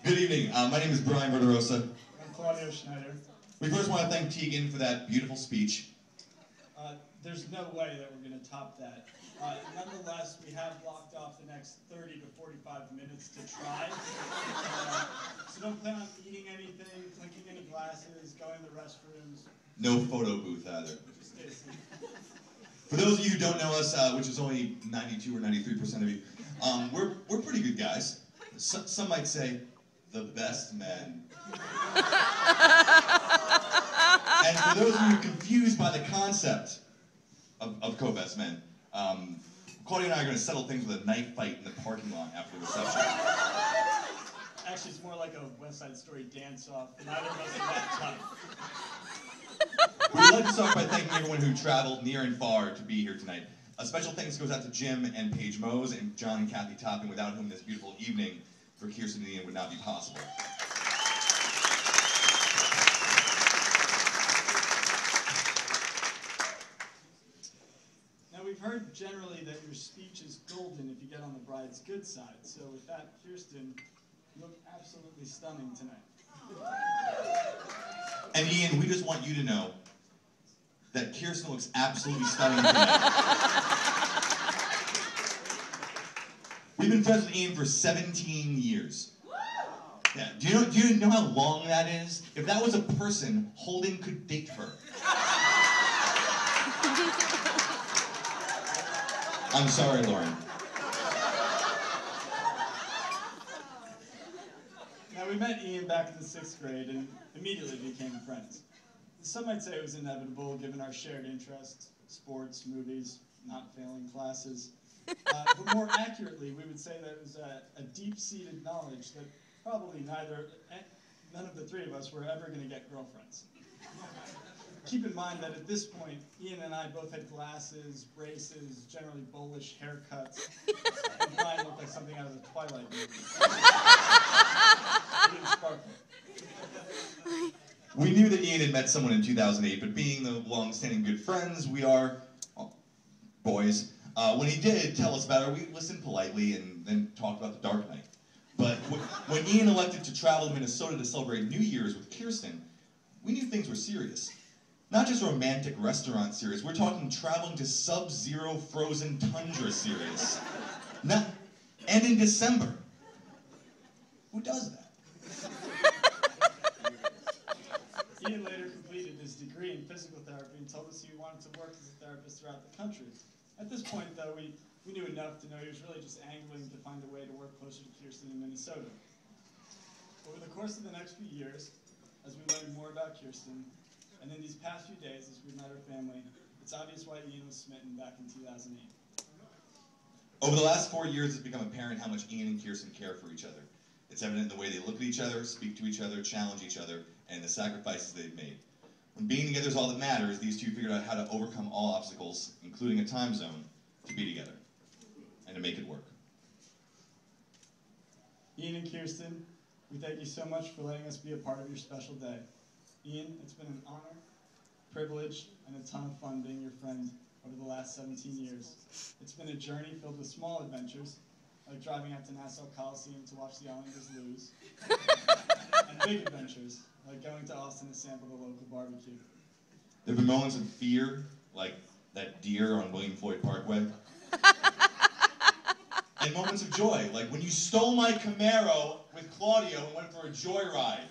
Good evening. My name is Brian Verderosa. I'm Claudio Schneider. We first want to thank Tegan for that beautiful speech. There's no way that we're going to top that. Nonetheless, we have blocked off the next 30 to 45 minutes to try. So don't plan on eating anything, clinking any glasses, going to the restrooms. No photo booth either. Just stay asleep. For those of you who don't know us, which is only 92 or 93% of you, we're pretty good guys. Some might say, the best men. And for those of you confused by the concept of co-best men, Claudio and I are going to settle things with a knife fight in the parking lot after the reception. Actually, it's more like a West Side Story dance-off. Neither of us are that tough. We'd like to start by thanking everyone who traveled near and far to be here tonight. A special thanks goes out to Jim and Paige Mose and John and Kathy Topping, without whom this beautiful evening for Kyrstan and Ian would not be possible. Now, we've heard generally that your speech is golden if you get on the bride's good side. So with that, Kyrstan, you look absolutely stunning tonight. And Ian, we just want you to know that Kyrstan looks absolutely stunning tonight. We've been friends with Ian for 17 years. Yeah. Do you know how long that is? If that was a person, Holden could date her. I'm sorry, Lauren. Now, we met Ian back in the 6th grade and immediately became friends. Some might say it was inevitable given our shared interests, sports, movies, not failing classes. But more accurately, we would say that it was a deep-seated knowledge that probably none of the three of us were ever going to get girlfriends. Keep in mind that at this point, Ian and I both had glasses, braces, generally bullish haircuts, and Brian looked like something out of the Twilight movie. He didn't sparkle. We knew that Ian had met someone in 2008, but being the long-standing good friends we are, boys, when he did tell us about her, we listened politely and then talked about the Dark Knight. But when Ian elected to travel to Minnesota to celebrate New Year's with Kyrstan, we knew things were serious. Not just romantic restaurant serious, we're talking traveling to sub-zero frozen tundra serious. And in December. Who does that? Ian later completed his degree in physical therapy and told us he wanted to work as a therapist throughout the country. At this point, though, we knew enough to know he was really just angling to find a way to work closer to Kyrstan in Minnesota. Over the course of the next few years, as we learned more about Kyrstan, and in these past few days as we met her family, it's obvious why Ian was smitten back in 2008. Over the last 4 years, it's become apparent how much Ian and Kyrstan care for each other. It's evident in the way they look at each other, speak to each other, challenge each other, and the sacrifices they've made. When being together is all that matters, these two figured out how to overcome all obstacles, including a time zone, to be together and to make it work. Ian and Kyrstan, we thank you so much for letting us be a part of your special day. Ian, it's been an honor, privilege, and a ton of fun being your friend over the last 17 years. It's been a journey filled with small adventures, like driving out to Nassau Coliseum to watch the Islanders lose, and big adventures, like going to Austin to sample the local barbecue. There have been moments of fear, like that deer on William Floyd Parkway. And moments of joy, like when you stole my Camaro with Claudio and went for a joyride.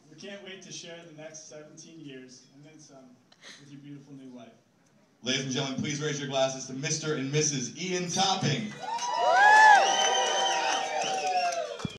We can't wait to share the next 17 years, and then some, with your beautiful new wife. Ladies and gentlemen, please raise your glasses to Mr. and Mrs. Ian Topping.